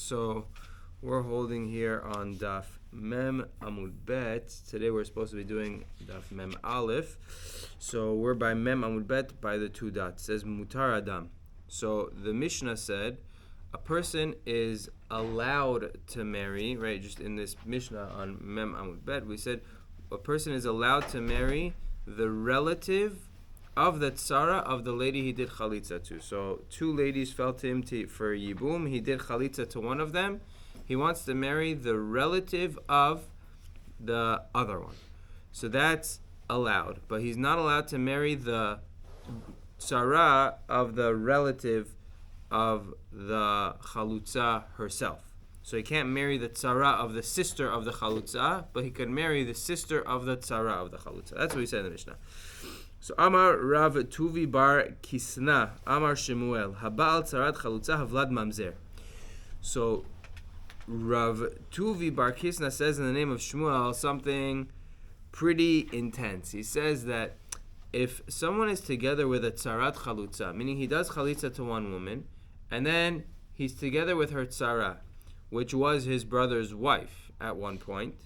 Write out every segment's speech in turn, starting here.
So we're holding here on Daf Mem Amud Bet. Today we're supposed to be doing Daf Mem Aleph. So we're by Mem Amud Bet by the two dots. It says Mutar Adam. So the Mishnah said a person is allowed to marry, right? Just in this Mishnah on Mem Amud Bet, we said a person is allowed to marry the relative of the tzara of the lady he did chalitza to. So two ladies fell to him for yibum. He did chalitza to one of them. He wants to marry the relative of the other one. So that's allowed. But he's not allowed to marry the tzara of the relative of the chalutza herself. So he can't marry the tzara of the sister of the chalutza, but he could marry the sister of the tzara of the chalutza. That's what he said in the Mishnah. So Amar Rav Tuvi Bar Kisna Amar Shemuel Habal Tzarat Chalutza Havlad Mamzer. So Rav Tuvi Bar Kisna says in the name of Shmuel something pretty intense. He says that if someone is together with a Tzarat Chalutza, meaning he does Chalitza to one woman, and then he's together with her Tzara, which was his brother's wife at one point,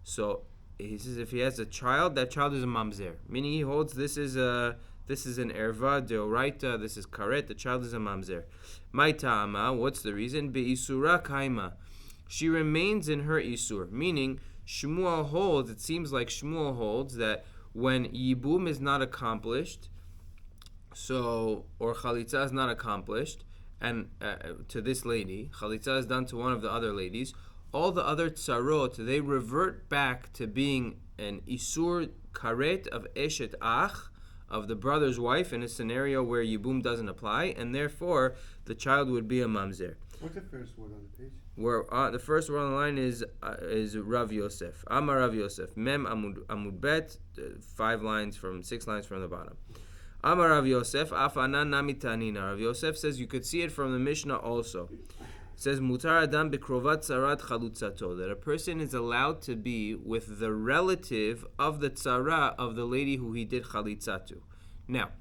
so he says if he has a child, that child is a mamzer, meaning he holds this is an erva deoraita, this is karet, the child is a mamzer. My ta'ama, what's the reason? Be'isura kaima, she remains in her isur, meaning Shmuel holds, it seems like Shmuel holds that when yibum is not accomplished, or chalitza is not accomplished, and to this lady, chalitza is done to one of the other ladies, all the other tzarot, they revert back to being an isur karet of eshet ach, of the brother's wife, in a scenario where yibum doesn't apply, and therefore the child would be a mamzer. What's the first word on the page? The first word on the line is Rav Yosef. Amar Rav Yosef. Mem Amud Bet, 6 lines from the bottom. Amar Rav Yosef. Afanan namitanina. Rav Yosef says you could see it from the Mishnah also. It says Mutar Adam bikrovat tzarat chalutzato, that a person is allowed to be with the relative of the tzara of the lady who he did chalitza to. Now,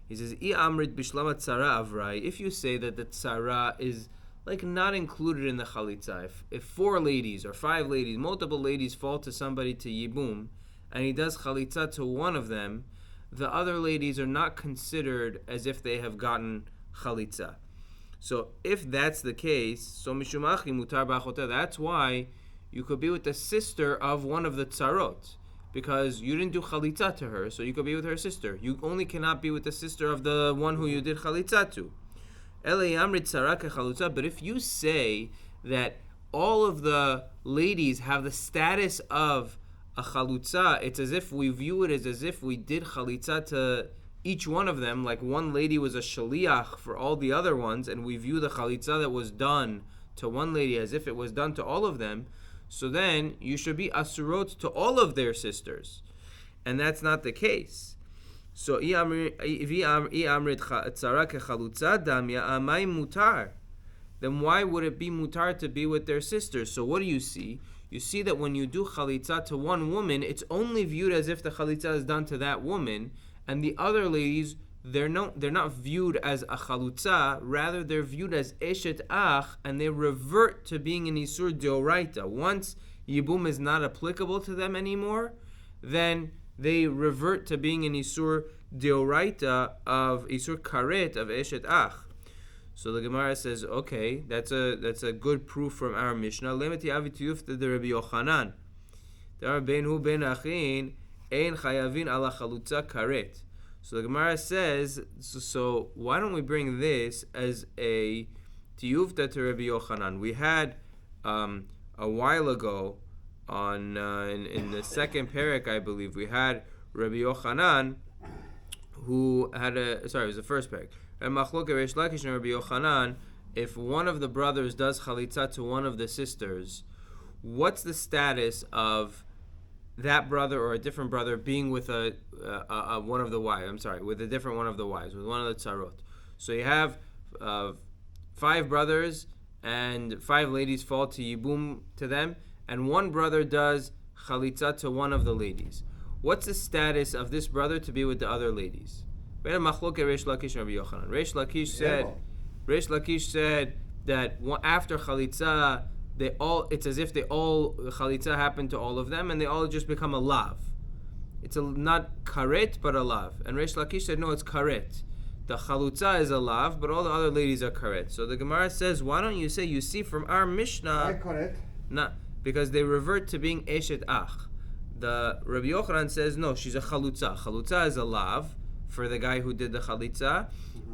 he says I amrit bishlama tzara avrai. If you say that the tzara is like not included in the chalitza, if 4 ladies or 5 ladies, multiple ladies fall to somebody to yibum, and he does chalitza to one of them, the other ladies are not considered as if they have gotten chalitza. So if that's the case, so mishumachi mutar b'achota, that's why you could be with the sister of one of the tzarot, because you didn't do chalitza to her, so you could be with her sister. You only cannot be with the sister of the one who you did chalitza to. But if you say that all of the ladies have the status of a chalutza, it's as if we view it as if we did chalitza to each one of them, like one lady was a shaliach for all the other ones, and we view the chalitza that was done to one lady as if it was done to all of them, so then you should be asurot to all of their sisters. And that's not the case. So, then why would it be mutar to be with their sisters? So what do you see? You see that when you do chalitza to one woman, it's only viewed as if the chalitza is done to that woman, and the other ladies, they're not viewed as a chalutza, rather they're viewed as eshet ach, and they revert to being an isur deoraita. Once yibum is not applicable to them anymore, then they revert to being an isur deoraita of isur karet of eshet ach. So the Gemara says, okay, that's a good proof from our Mishnah. Lemeti avitiyuf de Rabbi Yochanan. Dar benhu ben achin ein chayavin ala chalutza karet. So the Gemara says, so why don't we bring this as a tiyufta to Rabbi Yochanan? We had a while ago on in the second parak, I believe, we had Rabbi Yochanan who had it was the first parak. And Machlok Reish Lakish and Rabbi Yochanan, if one of the brothers does chalitza to one of the sisters, what's the status of that brother or a different brother being with one of the wives? With a different one of the wives, with one of the tzarot. So you have 5 brothers and 5 ladies fall to yibum to them, and one brother does chalitza to one of the ladies. What's the status of this brother to be with the other ladies? We had a machlok at Reish Lakish and Rabbi Yochanan. Reish Lakish said that after chalitza, it's as if chalitza happened to all of them, and they all just become a lav. It's not karet, but a lav. And Reish Lakish said, no, it's karet. The chalutza is a lav, but all the other ladies are karet. So the Gemara says, why don't you say, you see from our Mishnah... Why karet? Not, because they revert to being eshet ach. The Rabbi Yochanan says, no, she's a chalutza. Chalutza is a lav for the guy who did the chalitza,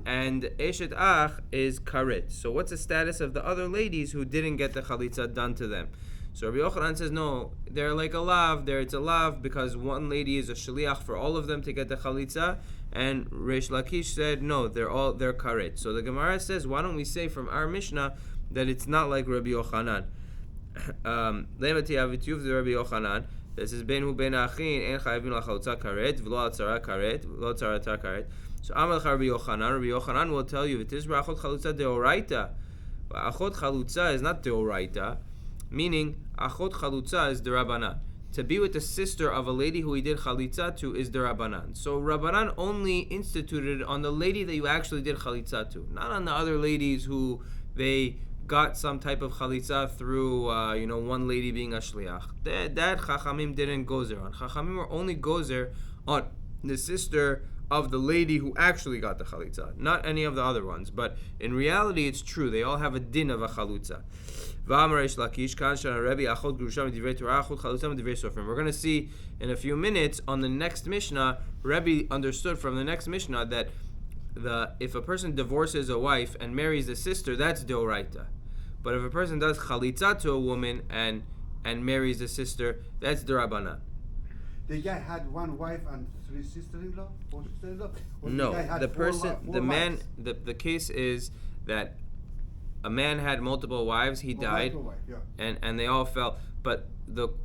and eshet ach is karet. So what's the status of the other ladies who didn't get the chalitza done to them? So Rabbi Yochanan says, no, they're like a lav. It's a lav because one lady is a shaliach for all of them to get the chalitza, and Reish Lakish said, no, they're karet. So the Gemara says, why don't we say from our Mishnah that it's not like Rabbi Yochanan? Lemati avitiyuv the Rabbi Yochanan. This is ben hu ben achin en chayavin lachalutza karet v'lo atzara karet v'lo atzarata karet. So Amal Rabbi Yochanan will tell you it is achot chalutza deoraita. Achot chalutza is not deoraita, meaning achot chalutza is derabanan. To be with the sister of a lady who he did chalitza to is derabanan. So Rabbanan only instituted on the lady that you actually did chalitza to, not on the other ladies who they got some type of chalitza through, one lady being a shliach. That Chachamim didn't gozer on. Chachamim were only gozer on the sister of the lady who actually got the chalitza, not any of the other ones. But in reality, it's true. They all have a din of a chalutza. We're going to see in a few minutes on the next Mishnah, Rebbe understood from the next Mishnah that if a person divorces a wife and marries the sister, that's deoraita. But if a person does chalitza to a woman and marries the sister, that's derabanan. The guy had one wife and three sister-in-law, four sister-in-law. No, the case is that a man had multiple wives. He died, and they all fell. But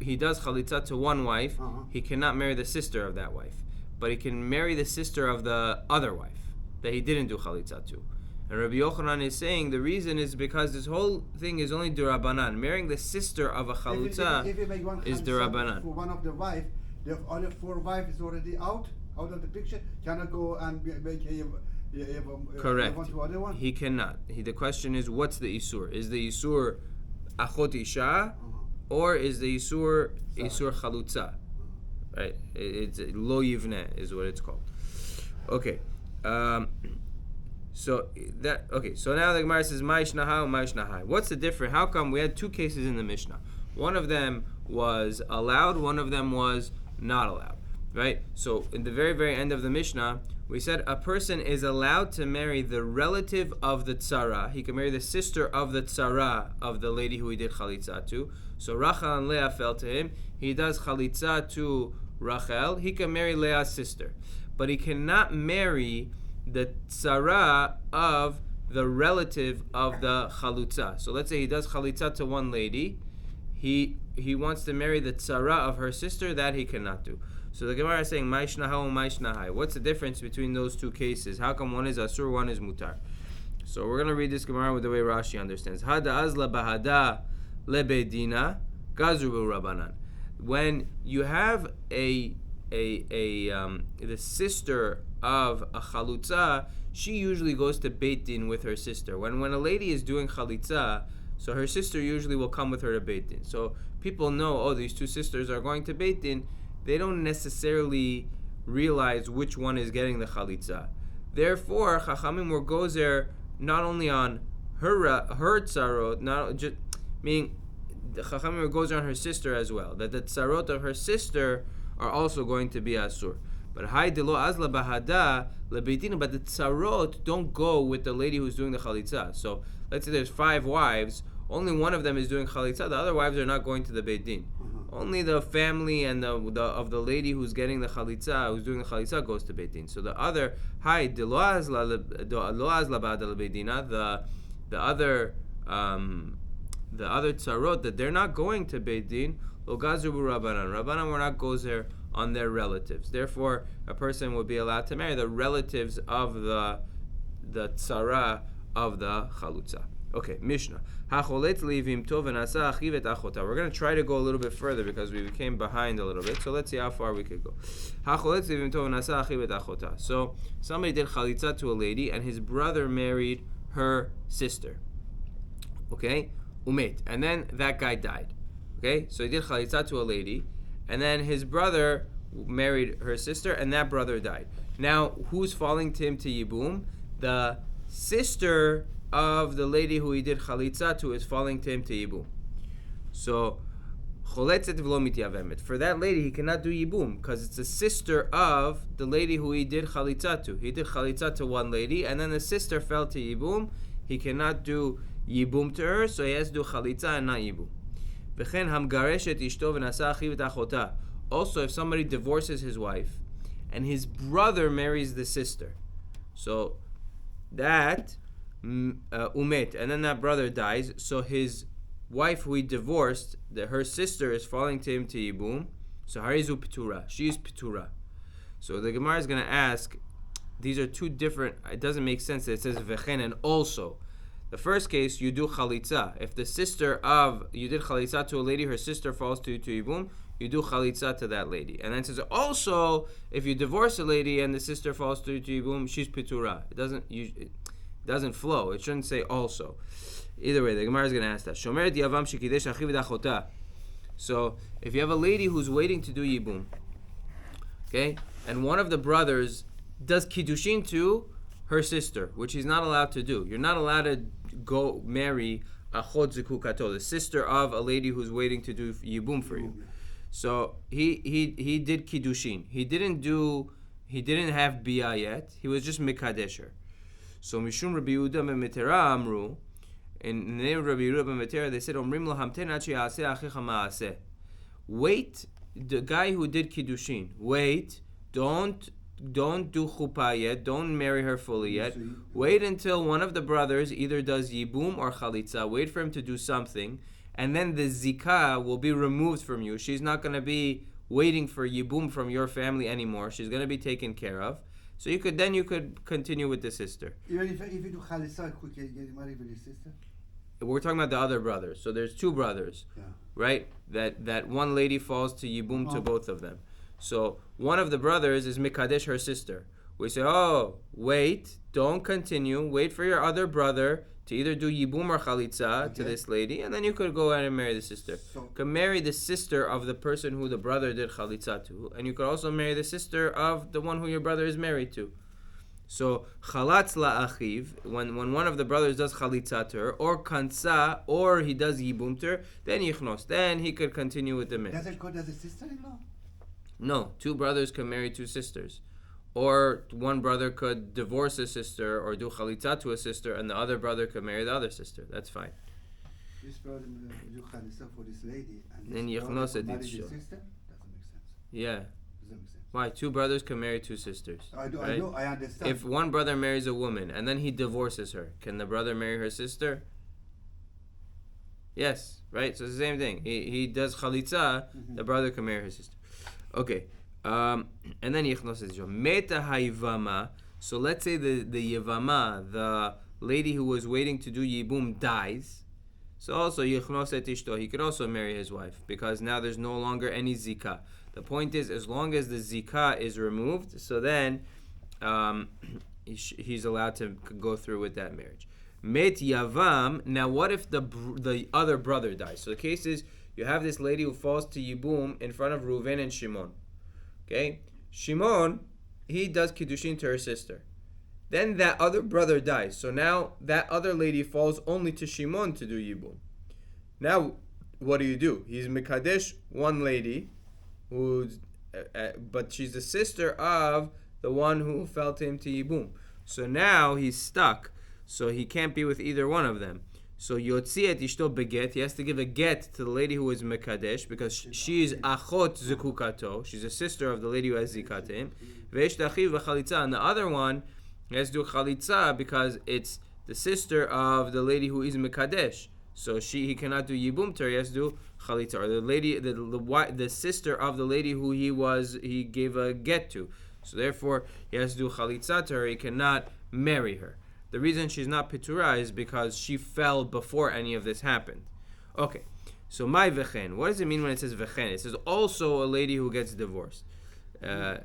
he does chalitza to one wife. He cannot marry the sister of that wife, but he can marry the sister of the other wife that he didn't do chalitza to. And Rabbi Yochanan is saying the reason is because this whole thing is only derabanan. Marrying the sister of a chalutza is derabanan. For one of the wife, the other four wives is already out of the picture. Cannot go and make correct. One to other one? He cannot. The question is, what's the isur? Is the isur achot isha, or is the isur chalutza? Right? It's lo yivne is what it's called. Okay. So now the Gemara says ma'ishnaha ma'ishnahai. What's the difference? How come we had two cases in the Mishnah? One of them was allowed, one of them was not allowed. Right? So in the very, very end of the Mishnah, we said a person is allowed to marry the relative of the tzara. He can marry the sister of the tzara of the lady who he did chalitza to. So Rachel and Leah fell to him. He does chalitza to Rachel. He can marry Leah's sister. But he cannot marry the tzara of the relative of the chalutza. So let's say he does chalitza to one lady. He wants to marry the tzara of her sister. That he cannot do. So the Gemara is saying ma'ishnahai and ma'ishnahai. What's the difference between those two cases? How come one is asur, one is mutar? So we're going to read this Gemara with the way Rashi understands. Hada azla bahada lebedina gazru rabbanan. When you have the sister of a chalutza, she usually goes to Beit Din with her sister. When a lady is doing chalitza, so her sister usually will come with her to Beit Din. So people know, these two sisters are going to Beit Din. They don't necessarily realize which one is getting the chalitza. Therefore, Chachamim were gozer not only on her tzarot, not just meaning the Chachamim were gozer on her sister as well. That the tzarot of her sister are also going to be asur. But hay delo azla bahada lebeitin. But the tzarot don't go with the lady who's doing the chalitza. So let's say there's 5 wives. Only one of them is doing chalitza. The other wives are not going to the Beit Din. Only the family and the lady who's getting the chalitza, who's doing the chalitza, goes to Beit Din. So the other lo azla bahada lebeitina. The other tzarot that they're not going to Beit Din. Lo gazru rabbanan. Rabbanan were not gozer on their relatives. Therefore, a person would be allowed to marry the relatives of the tzara of the chalutza. Okay, Mishnah. We're going to try to go a little bit further because we came behind a little bit. So let's see how far we could go. So somebody did chalitza to a lady and his brother married her sister. Okay, umet, and then that guy died. Okay, so he did chalitza to a lady, and then his brother married her sister, and that brother died. Now, who's falling to him to yibum? The sister of the lady who he did chalitza to is falling to him to yibum. So, choletzet v'lo mityavemet. For that lady, he cannot do yibum because it's a sister of the lady who he did chalitza to. He did chalitza to one lady, and then the sister fell to yibum. He cannot do yibum to her, so he has to do chalitza and not yibum. V'chen hamgaresh et ishto v'nasa achiv et achota. Also, if somebody divorces his wife, and his brother marries the sister, so that umet, and then that brother dies, so his wife who he divorced, her sister is falling to him to yibum, so harizu pitura, she is pitura. So the Gemara is going to ask, these are two different, it doesn't make sense that it says vechen and also. The first case, you do chalitza. If the sister of, you did chalitza to a lady, her sister falls to yibum, you do chalitza to that lady. And then it says also, if you divorce a lady and the sister falls to yibum, she's pitura. It doesn't flow. It shouldn't say also. Either way, the Gemara is going to ask that. Shomeret yavam shekidesh achiv v'achota. So, if you have a lady who's waiting to do yibum, okay, and one of the brothers does kiddushin to her sister, which he's not allowed to do. You're not allowed to go marry achot zekukato, the sister of a lady who's waiting to do yibum for you. So he did kiddushin. He didn't have bia yet. He was just mikadesher. So mishum Rabbi Yehuda ben Metera amru. In the name of Rabbi Yehuda ben Metera, they said, Omrim lo hamten ad she'aseh achicha ma'aseh. Wait, the guy who did kiddushin. Wait, don't do chuppah yet. Don't marry her fully yet. Wait until one of the brothers either does yibum or chalitza. Wait for him to do something, and then the zikah will be removed from you. She's not going to be waiting for yibum from your family anymore. She's going to be taken care of. So you could continue with the sister. Even if you do chalitza, could you get married with your sister? We're talking about the other brothers. So there's two brothers, right? That one lady falls to yibum to both of them. So one of the brothers is mikadesh her sister. We say, wait, don't continue. Wait for your other brother to either do yibum or chalitza to this lady, and then you could go ahead and marry the sister. You could marry the sister of the person who the brother did chalitza to, and you could also marry the sister of the one who your brother is married to. So chalatz la'achiv, when one of the brothers does chalitza to her, or kansa, or he does yibum to her, then yichnos, then he could continue with the marriage. Does it go as a sister-in-law? No, two brothers can marry two sisters. Or one brother could divorce a sister or do chalitza to a sister, and the other brother could marry the other sister. That's fine. This brother do chalitza for this lady, and then this brother could marry his sure. sister? Doesn't make sense. Yeah. Doesn't make sense. Why? Two brothers can marry two sisters. I right? know, I understand. If one brother marries a woman and then he divorces her, can the brother marry her sister? Yes, right? So it's the same thing. He does chalitza, the brother can marry her sister. Okay. And then Yichnos says, Meta Hayvama. So let's say the Yevama, the lady who was waiting to do Yibum, dies. So also Yichnos et Ishto, he could also marry his wife because now there's no longer any Zikah. The point is, as long as the Zikah is removed, so then he's allowed to go through with that marriage. Met Yavam. Now what if the other brother dies? So the case is, you have this lady who falls to Yibum in front of Reuven and Shimon. Okay, Shimon, he does kiddushin to her sister. Then that other brother dies. So now that other lady falls only to Shimon to do yibum. Now, what do? He's mikadesh one lady, but she's the sister of the one who fell to him to yibum. So now he's stuck. So he can't be with either one of them. So Yotzi et ishto beget, he has to give a get to the lady who is mekadesh because she is achot zekukato, she's a sister of the lady who has zikah to him. Ve'esh tachiv v'chalitza, and the other one he has to do chalitza because it's the sister of the lady who is mekadesh. So he cannot do yibum to her, he has to do chalitza, or the lady, the sister of the lady who he gave a get to. So therefore he has to do chalitza to her, he cannot marry her. The reason she's not pitura is because she fell before any of this happened. Okay, so my vechen. What does it mean when it says vechen? It says also a lady who gets divorced. That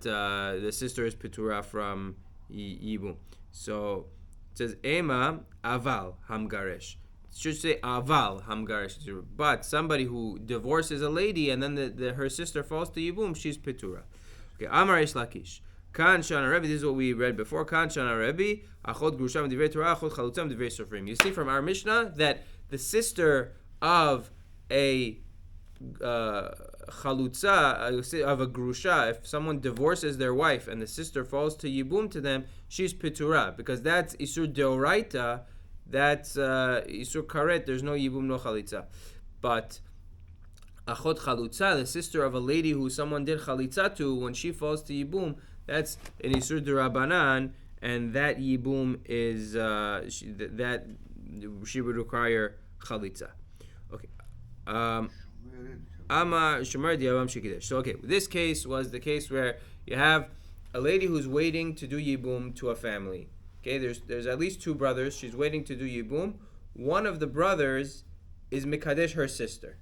the sister is pitura from yibum. So it says ema aval hamgaresh. should say aval hamgarish, but somebody who divorces a lady and then her sister falls to yibum, she's petura. Okay, Amar Ish Lakish. Kan Shana Rebbe, this is what we read before. Kan Shana Rebbe, Achot Grusham Divrei Torah, Achot Chalutzam Divrei Sofrim. You see from our Mishnah that the sister of a chalutza, of a grusha, if someone divorces their wife and the sister falls to yibum to them, she's petura, because that's isur deoraita, that's isur karet, there's no yibum, no chalitza. But achot chalutza, the sister of a lady who someone did chalitza to, when she falls to yibum, that's an isur derabanan, and that yibum is that she would require chalitza. Okay. So okay, this case was the case where you have a lady who's waiting to do yibum to a family. Okay, there's at least two brothers. She's waiting to do yibum. One of the brothers is mikadesh, her sister.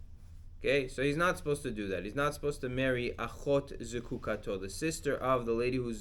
Okay, so he's not supposed to do that. He's not supposed to marry achot zekukato, the sister of the lady who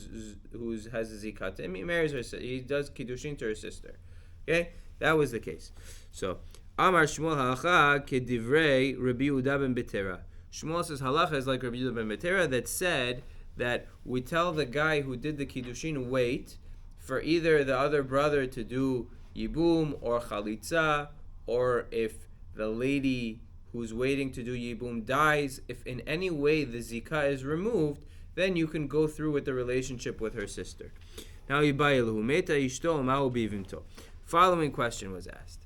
has a zikat. He marries her. He does kiddushin to her sister. Okay, that was the case. So Amar Shmuel halacha kedivrei Rabbi Yehuda ben Betera. Shmuel says halacha is like Rabbi Yehuda ben Betera that said that we tell the guy who did the kiddushin wait for either the other brother to do yibum or chalitza, or if the lady who's waiting to do yibum dies, if in any way the zikah is removed, then you can go through with the relationship with her sister. Now yibayilu meta ishto ma'u bivimto. Following question was asked.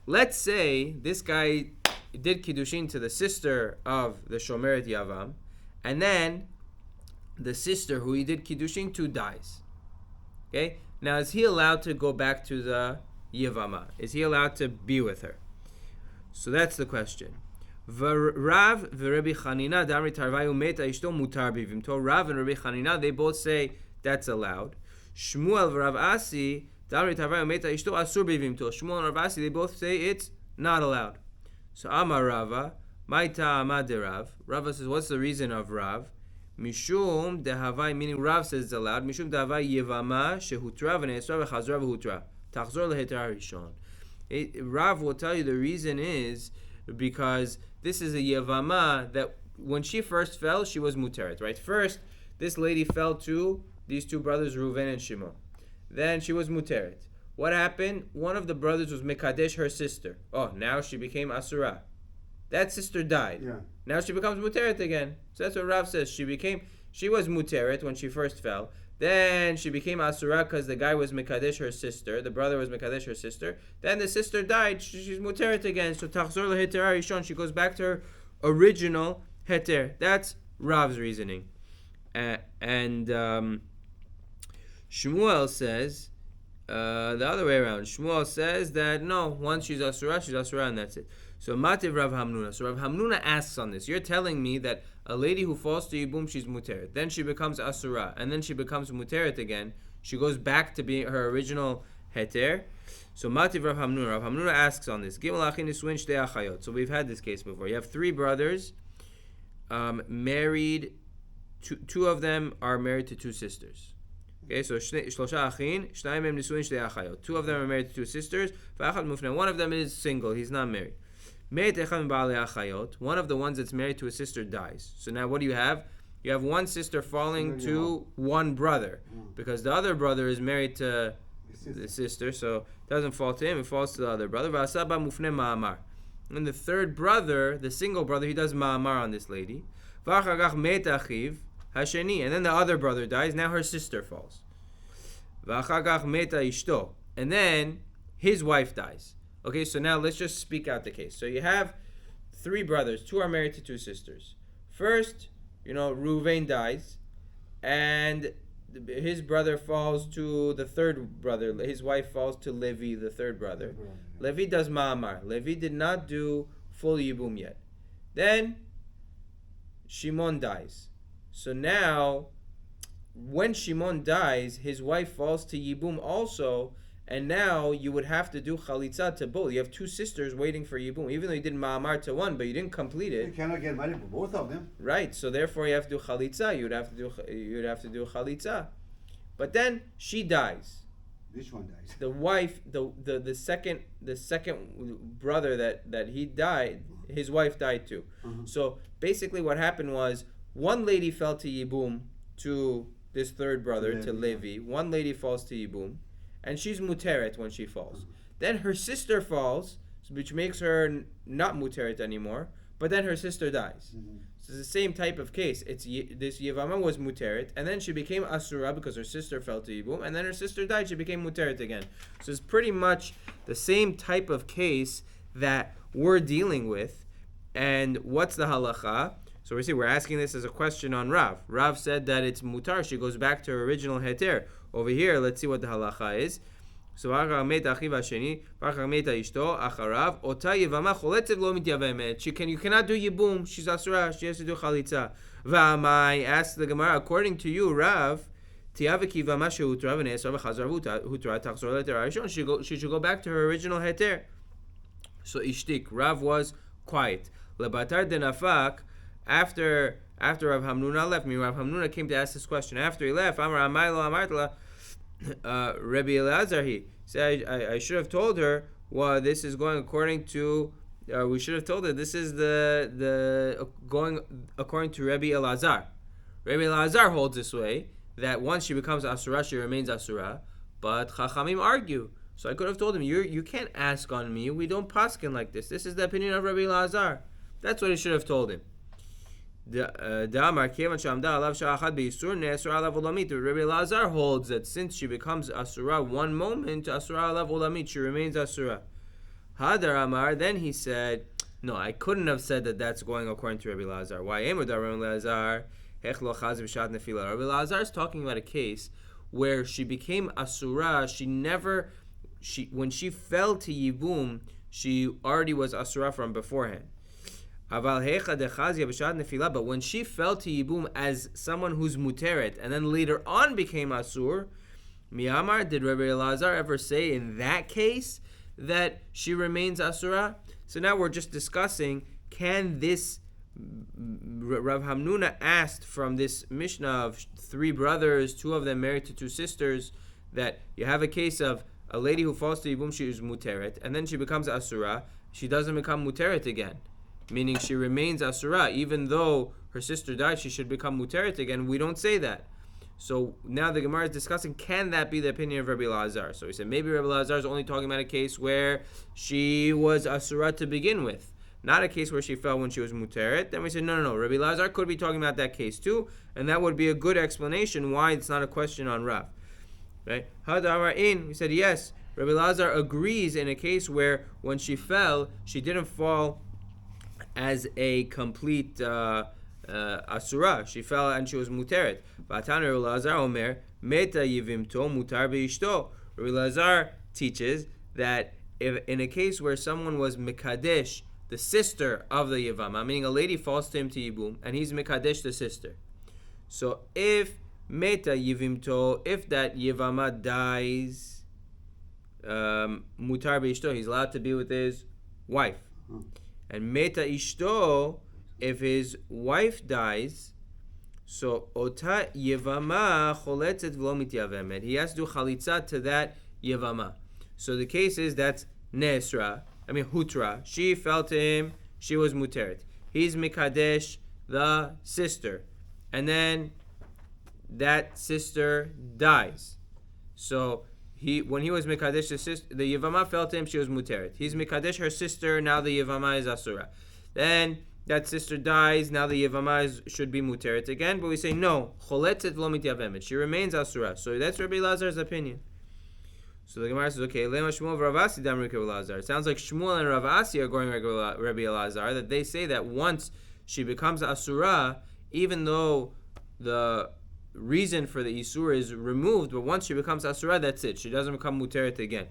Let's say this guy did kiddushin to the sister of the shomeret yavam, and then the sister who he did kiddushin to dies. Okay? Now, is he allowed to go back to the yevama? Is he allowed to be with her? So that's the question. Rav v'Rebbi Chanina damri tarvayu meta ishto mutar bivimto. Rav and Rabbi Chanina, they both say that's allowed. Shmuel v'Rav Asi damri tarvayu meta ishto asur bivimto. Shmuel and Rav Asi, they both say it's not allowed. So Amar Rava, Maita Amad Rav. Rava says, what's the reason of Rav? Mishum dehavai, meaning Rav says it's allowed. Mishum dehavai yevama shehutra v'ne'esra v'chazra v'hutra. Tachzor leheter harishon. Rav will tell you the reason is because this is a yevama that when she first fell, she was muteret, right? First, this lady fell to these two brothers, Reuven and Shimon. Then she was muteret. What happened? One of the brothers was mekadesh, her sister. Oh, now she became asura. That sister died. Yeah. Now she becomes muteret again. So that's what Rav says. She was muteret when she first fell. Then she became asura because the guy was mekadesh, her sister. The brother was mekadesh, her sister. Then the sister died. She's muteret again. So tachzor leheter harishon. She goes back to her original heter. That's Rav's reasoning. And Shmuel says the other way around. Shmuel says that no, once she's asura, and that's it. So Mativ Rav Hamnuna. So Rav Hamnuna asks on this. You're telling me that a lady who falls to yibum, she's muteret. Then she becomes asura, and then she becomes muteret again. She goes back to being her original heter. So Mativ Rav Hamnuna. Rav Hamnuna asks on this. Gimel achin nisuin shtei achayot. So we've had this case before. You have three brothers, married. Two of them are married to two sisters. Okay, so shlosha achin, shnayim mem nisuin shtei achayot. Two of them are married to two sisters. V'achad mufna. One of them is single. He's not married. One of the ones that's married to a sister dies. So now what do you have? You have one sister falling to one brother, because the other brother is married to the sister, so it doesn't fall to him, it falls to the other brother. And the third brother, the single brother, he does ma'amar on this lady. And then the other brother dies, now her sister falls. And then his wife dies. Okay, so now let's just speak out the case. So you have three brothers. Two are married to two sisters. First, Reuven dies, and his brother falls to the third brother. His wife falls to Levi, the third brother. Levi does ma'amar. Levi did not do full yibum yet. Then Shimon dies. So now, when Shimon dies, his wife falls to yibum also. And now you would have to do chalitza to both. You have two sisters waiting for yibum, even though you did ma'amar to one, but you didn't complete it. You cannot get married for both of them. Right. So therefore, you have to do chalitza. You'd have to do chalitza. But then she dies. Which one dies? The wife, the second brother that he died, his wife died too. So basically, what happened was one lady fell to Yibum to this third brother to Levi. One lady falls to Yibum, and she's muteret when she falls. Then her sister falls, which makes her not muteret anymore. But then her sister dies. So it's the same type of case. It's this Yevamah was muteret, and then she became asura because her sister fell to Yibum, and then her sister died. She became muteret again. So it's pretty much the same type of case that we're dealing with. And what's the halacha? So we're asking this as a question on Rav. Rav said that it's mutar. She goes back to her original heter. Over here, let's see what the halacha is. So you cannot do yibum. She's asura. She has to do chalitza. V'amai asks the Gemara. According to you, Rav, she should go back to her original heter. So ishtik. Rav was quiet. Lebatar denafak. After Rav Hamnuna left, Rav Hamnuna came to ask this question. After he left, Amar Amaylo Amartla. Rabbi Elazar, he said, I should have told her. Well, this is going according to. We should have told her this is the going according to Rabbi Elazar. Rabbi Elazar holds this way that once she becomes asura, she remains asura. But Chachamim argue. So I could have told him, you can't ask on me. We don't paskin like this. This is the opinion of Rabbi Elazar. That's what he should have told him. Rabbi Elazar holds that since she becomes asura one moment, asura alav ulamit, she remains asura. Hadar Amar, then he said, no, I couldn't have said that that's going according to Rabbi Elazar. Why? Rabbi Elazar is talking about a case where she became asura. When she fell to Yibum, she already was asura from beforehand. But when she fell to Yibum as someone who's muteret and then later on became asur, Miyamar, did Rabbi Elazar ever say in that case that she remains asura? So now we're just discussing, can this Rav Hamnuna asked from this Mishnah of three brothers, two of them married to two sisters, that you have a case of a lady who falls to Yibum, she is muteret, and then she becomes asura, she doesn't become muteret again. Meaning she remains asura, even though her sister died, she should become muteret again. We don't say that. So now the Gemara is discussing, can that be the opinion of Rabbi Elazar? So he said maybe Rabbi Elazar is only talking about a case where she was asura to begin with, not a case where she fell when she was muteret. Then we said no. Rabbi Elazar could be talking about that case too, and that would be a good explanation why it's not a question on Rav. Right? Hadamar in, we said yes. Rabbi Elazar agrees in a case where when she fell, she didn't fall as a complete asura. She fell and she was muteret. V'atan Rabbi Elazar omer meta yivimto mutar beishto. Rabbi Elazar teaches that if in a case where someone was mekadesh, the sister of the yevama, meaning a lady falls to him to yibum, and he's mekadesh the sister. So if meta yivimto, if that yevama dies, mutar beishto, he's allowed to be with his wife. And meta ishto, if his wife dies, so ota yevama choletzet v'lo mityavemet. He has to do chalitza to that yevama. So the case is that's hutra. She fell to him, she was muteret. He's mikadesh the sister, and then that sister dies. So when he was mikadesh the sister, the yevama fell to him, she was muteret. He's mikadesh her sister, now the yevama is asura. Then that sister dies, now the yevama should be muteret again. But we say no, choletzet v'lo mityavemet. She remains asura. So that's Rabbi Elazar's opinion. So the Gemara says, okay, Lema Shmuel v'Ravasi dam Rabbi Elazar. It sounds like Shmuel and Ravasi are going Rabbi Elazar, that they say that once she becomes asura, even though the reason for the isur is removed, but once she becomes asura, that's it. She doesn't become muteret again.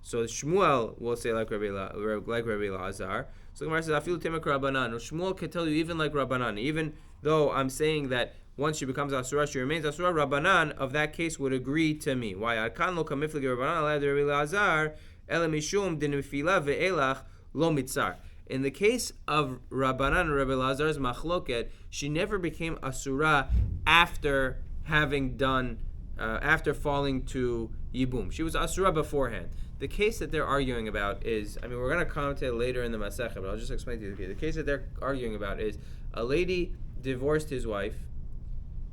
So Shmuel will say like Rabbi Elazar. So the Gemara says, Afilu temek Rabbanan. Shmuel can tell you even like Rabbanan, even though I'm saying that once she becomes asura, she remains asura. Rabbanan of that case would agree to me. Why? Arkan lo kamiflegi Rabbanan alad Rabbi Elazar ela mishum din mifila ve'elach lo mitzar. In the case of Rabbanan and Rabbi Elazar's machloket, she never became asura after having done, after falling to yibum. She was asura beforehand. The case that they're arguing about is, we're going to comment it later in the Masechah, but I'll just explain to you. Okay, the case that they're arguing about is a lady divorced his wife.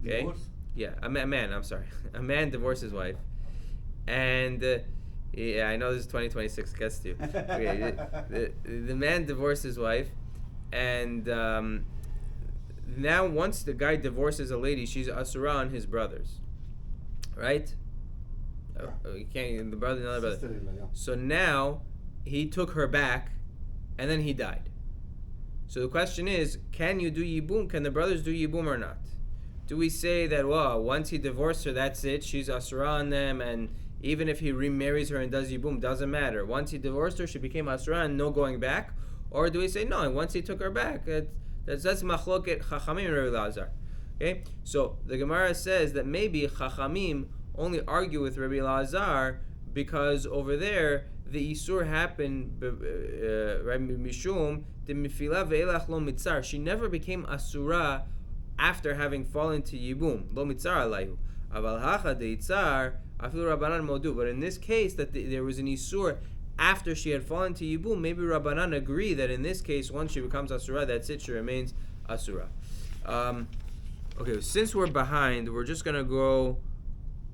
Okay? Divorce? Yeah, a man, I'm sorry. A man divorced his wife. And, yeah, I know this is 2026, gets to you. Okay, the man divorced his wife, and now once the guy divorces a lady, she's asura on his brothers. Right? You can't, the brother, another brother. Sister-in-law, yeah. So now he took her back, and then he died. So the question is, can you do yibum? Can the brothers do yibum or not? Do we say that, well, once he divorced her, that's it, she's asura on them, and even if he remarries her and does yibum, doesn't matter. Once he divorced her, she became asura and no going back? Or do we say, no, once he took her back, that's machloket chachamim and Rabbi Elazar. Okay? So the Gemara says that maybe chachamim only argue with Rabbi Elazar because over there the isur happened mishum de mifila ve'elach lo mitzar. She never became asura after having fallen to yibum. Lo mitzar alayhu. Aval hacha de itzar afilu rabbanan modu. But in this case, that there was an isur after she had fallen to yibum, maybe rabbanan agree that in this case, once she becomes asura, that's it. She remains asura. Okay, since we're behind, we're just gonna go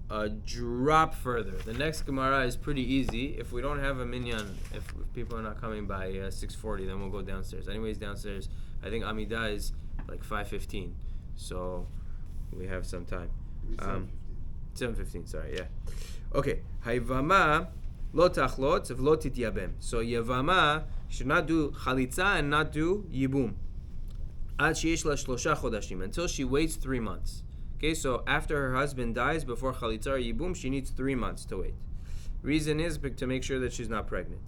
a drop further. The next Gemara is pretty easy. If we don't have a minyan, if people are not coming by 6:40, then we'll go downstairs. Anyways, downstairs, I think Amidah is like 5:15, so we have some time. 7:15. Sorry, yeah. Okay. Hayvama lo tachlot v'lo tityabem. So Yevama should not do chalitza and not do yibum. Ad sheyesh la shlosha chodashim, until she waits 3 months. Okay, so after her husband dies, before chalitza or yibum, she needs 3 months to wait. Reason is to make sure that she's not pregnant.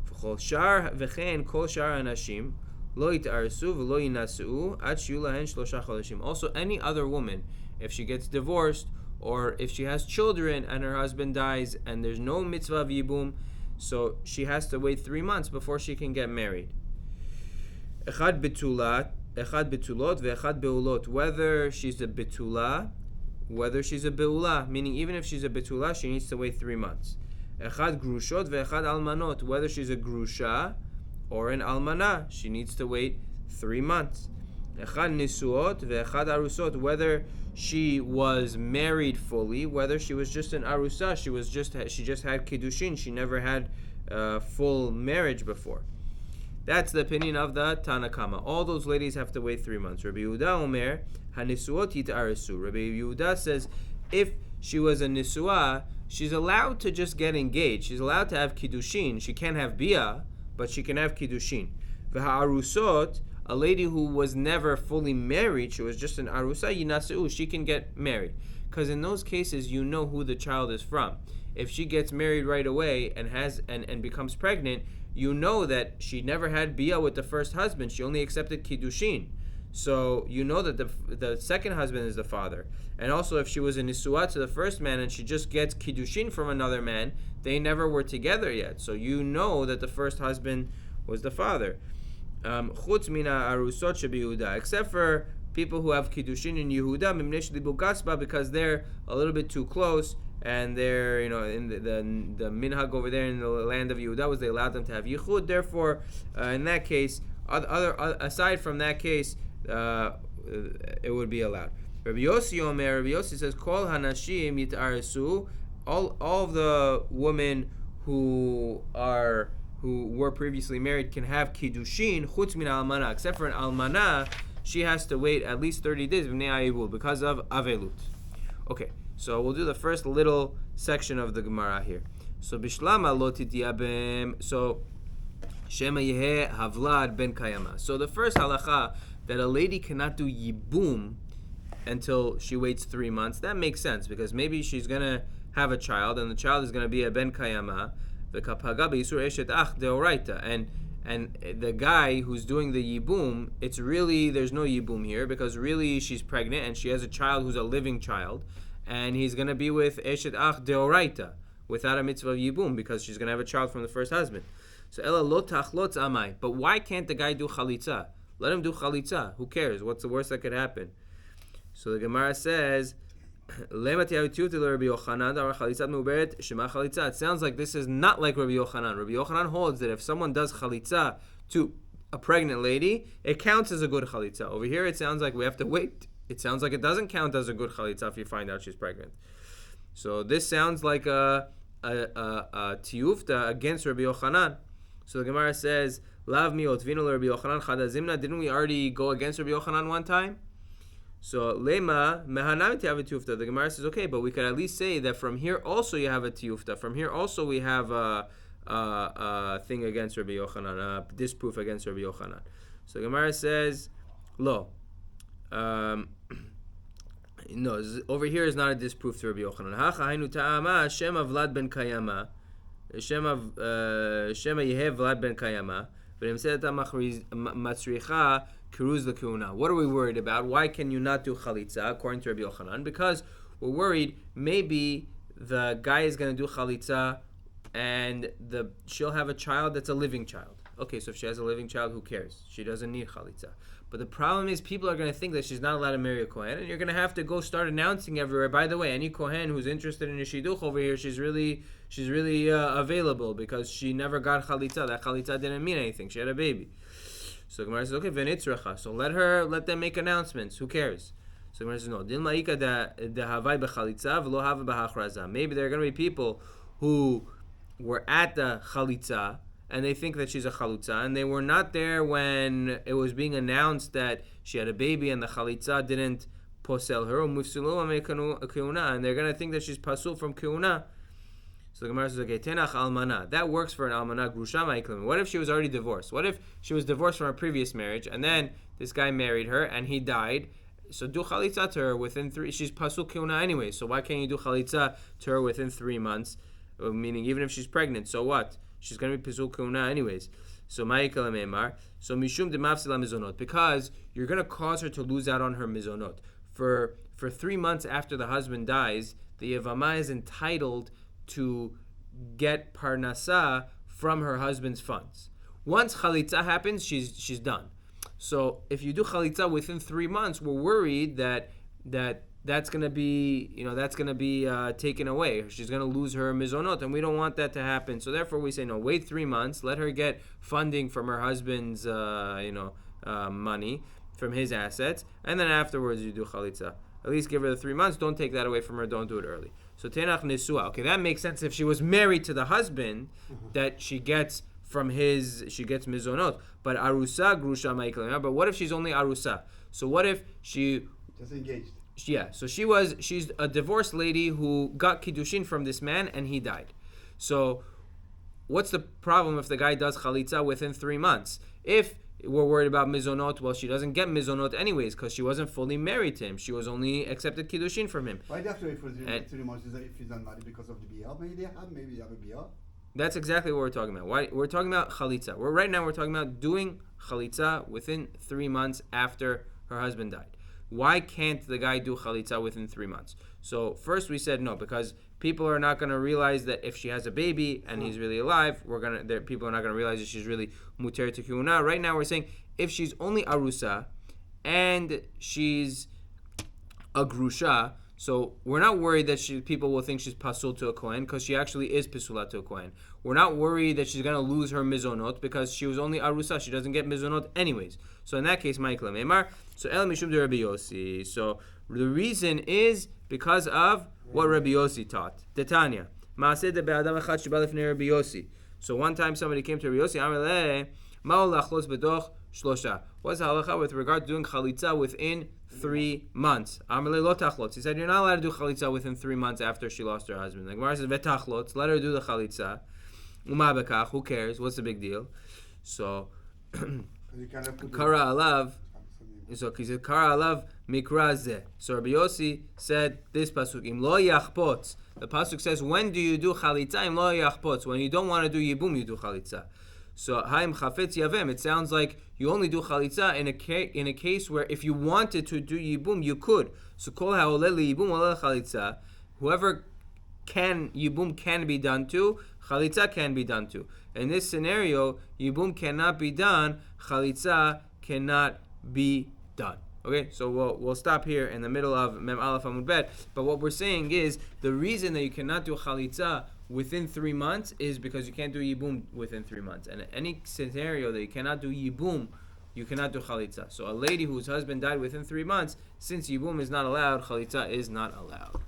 V'chol shar v'chein kol shar anashim lo yit'arsu v'lo yinasuu ad shiyu lahen shlosha chodashim. Also, any other woman, if she gets divorced or if she has children and her husband dies and there's no mitzvah of yibum, so she has to wait 3 months before she can get married. Echad betulot ve'echad beulot. Whether she's a betula, whether she's a beula, meaning even if she's a betula, she needs to wait 3 months. Echad grushot ve'echad almanot. Whether she's a grusha or an almana, she needs to wait 3 months. Echad nisuot ve'echad arusot. Whether she was married fully, whether she was just an arusa, she just had kiddushin, she never had full marriage before. That's the opinion of the Tanakama. All those ladies have to wait 3 months. Rabbi Yehuda Omer, hanisuot yit'aresu. Rabbi Yehuda says, if she was a nisua, she's allowed to just get engaged. She's allowed to have kiddushin. She can't have bia, but she can have kiddushin. V'ha'arusot, a lady who was never fully married, she was just an arusa, yinaseu, she can get married. Because in those cases, you know who the child is from. If she gets married right away and becomes pregnant, you know that she never had bia with the first husband. She only accepted kiddushin. So you know that the second husband is the father. And also, if she was a nisua to the first man and she just gets kiddushin from another man, they never were together yet. So you know that the first husband was the father. Chutz mina arusot shebiYehuda, except for people who have kiddushin in Yehuda, mimnesh libu kasba, because they're a little bit too close, and they're, in the minhag over there in the land of Yehuda was they allowed them to have yichud. Therefore, in that case, aside from that case, it would be allowed. Rabbi Yossi Omer, Rabbi Yossi says, Kol hanashim yit'aresu, all of the women who were previously married can have kiddushin, chutz min almana, except for an almana, she has to wait at least 30 days because of avelut. Okay, so we'll do the first little section of the Gemara here. So bishlama lo tityabem, so shema yeheh havlad ben kayama. So the first halacha, that a lady cannot do yibum until she waits 3 months, that makes sense, because maybe she's going to have a child, and the child is going to be a ben kayama, and the guy who's doing the yibum, it's really, there's no yibum here, because really she's pregnant and she has a child who's a living child, and he's going to be with eshet ach deoraita, without a mitzvah of yibum, because she's going to have a child from the first husband. So ela lo tachlot amai. But why can't the guy do chalitza? Let him do chalitza. Who cares? What's the worst that could happen? So the Gemara says, It sounds like this is not like Rabbi Yochanan. Rabbi Yochanan holds that if someone does chalitza to a pregnant lady, it counts as a good chalitza. Over here, it sounds like we have to wait. It sounds like it doesn't count as a good chalitza if you find out she's pregnant. So this sounds like a tiyufta against Rabbi Yochanan. So the Gemara says, Lav mi otvinu Rabbi Yochanan chadazimna. Didn't we already go against Rabbi Yochanan one time? So lema mehanamit have a tiyufta. The Gemara says, okay, but we could at least say that from here also you have a tiyufta. From here also we have a thing against Rabbi Yochanan, a disproof against Rabbi Yochanan. So the Gemara says, lo. No, over here is not a disproof to Rabbi Yochanan. Hacha hainu ta'ama Shem of Vlad ben Kayama, Shem Yehev Vlad ben Kayama. What are we worried about? Why can you not do chalitza according to Rabbi Yochanan? Because we're worried maybe the guy is going to do chalitza and she'll have a child that's a living child. Okay, so if she has a living child, who cares? She doesn't need chalitza. But the problem is people are going to think that she's not allowed to marry a kohen, and you're going to have to go start announcing everywhere. By the way, any kohen who's interested in a shidduch over here, she's really available because she never got chalitza. That chalitza didn't mean anything. She had a baby. So Gemara says, okay, v'nitzracha. So let them make announcements. Who cares? So Gemara says, no. Din la'ika dehavai b'chalitza v'lo hava b'hachraza. Maybe there are going to be people who were at the chalitza and they think that she's a chalutza, and they were not there when it was being announced that she had a baby and the chalitza didn't posel her, and they're going to think that she's pasul from keuna. So the Gemara says, okay, tenach almana. That works for an almana grusha ma'iklim. What if she was already divorced? What if she was divorced from her previous marriage, and then this guy married her, and he died? So do chalitza to her within 3. She's pasul keuna anyway, so why can't you do chalitza to her within 3 months? Meaning, even if she's pregnant, so what? She's going to be Pizul Kuna anyways. So Ma'ikal Meimar. So Mishum de Mafsila Mizonot. Because you're going to cause her to lose out on her Mizonot. For 3 months after the husband dies, the Yevamot is entitled to get Parnasa from her husband's funds. Once Chalitza happens, she's done. So if you do Chalitza within 3 months, we're worried that's going to be taken away. She's going to lose her mizonot, and we don't want that to happen. So therefore, we say no. Wait 3 months. Let her get funding from her husband's money from his assets, and then afterwards you do chalitza. At least give her the 3 months. Don't take that away from her. Don't do it early. So tenach nesua. Okay, that makes sense. If she was married to the husband, that she gets mizonot. But arusa grusha ma'iklam. But what if she's only arusa? So what if she just engaged? Yeah, so she's a divorced lady who got kiddushin from this man and he died. So what's the problem if the guy does chalitza within 3 months? If we're worried about mizonot, well, she doesn't get mizonot anyways because she wasn't fully married to him. She was only accepted kiddushin from him. Why do you have to wait for 3 months if he's not married because of the biyah? Maybe they have a biyah. That's exactly what we're talking about. Why we're talking about chalitza. Right now we're talking about doing chalitza within 3 months after her husband died. Why can't the guy do chalitza within 3 months? So first we said no, because people are not going to realize that if she has a baby and he's really alive, people are not going to realize that she's really muter to kiuna. Right now we're saying if she's only arusa and she's a grusha, so we're not worried that people will think she's pasul to a kohen because she actually is pasula to a kohen. We're not worried that she's going to lose her mizonot because she was only arusa. She doesn't get mizonot anyways. So in that case, Ma'ikla Meimar. So El Mishum de Rabbi Yossi. So the reason is because of what Rabbi Yossi taught. Titania. Ma'aseh de be'adam echad sheba lefnei Rabbi Yossi. So one time somebody came to Rabbi Yossi. Amalei ma'ol lachlos bedoch shlosha. What's the halacha with regard to doing chalitza within 3 months? Amalei lo tachlotz. He said you're not allowed to do chalitza within 3 months after she lost her husband. The Gemara says vetachlotz. Let her do the chalitza. Uma bekach. Who cares? What's the big deal? So Kara alav. So he said Kara alav mikra zeh. So Rabbi Yossi said this pasuk im lo yachpotz. The pasuk says when do you do chalitza? Im lo yachpotz. When you don't want to do yibum, you do chalitza. So haim chafetz yavem. It sounds like you only do chalitza in a case where if you wanted to do yibum, you could. So kol haoleh yibum oleh chalitza. Whoever yibum can be done to, chalitza can be done to. In this scenario, yibum cannot be done, chalitza cannot be done. Okay, so we'll stop here in the middle of Mem Aleph Amud Bet. But what we're saying is the reason that you cannot do chalitza within 3 months is because you can't do yibum within 3 months. And in any scenario that you cannot do yibum, you cannot do chalitza. So a lady whose husband died within 3 months, since yibum is not allowed, chalitza is not allowed.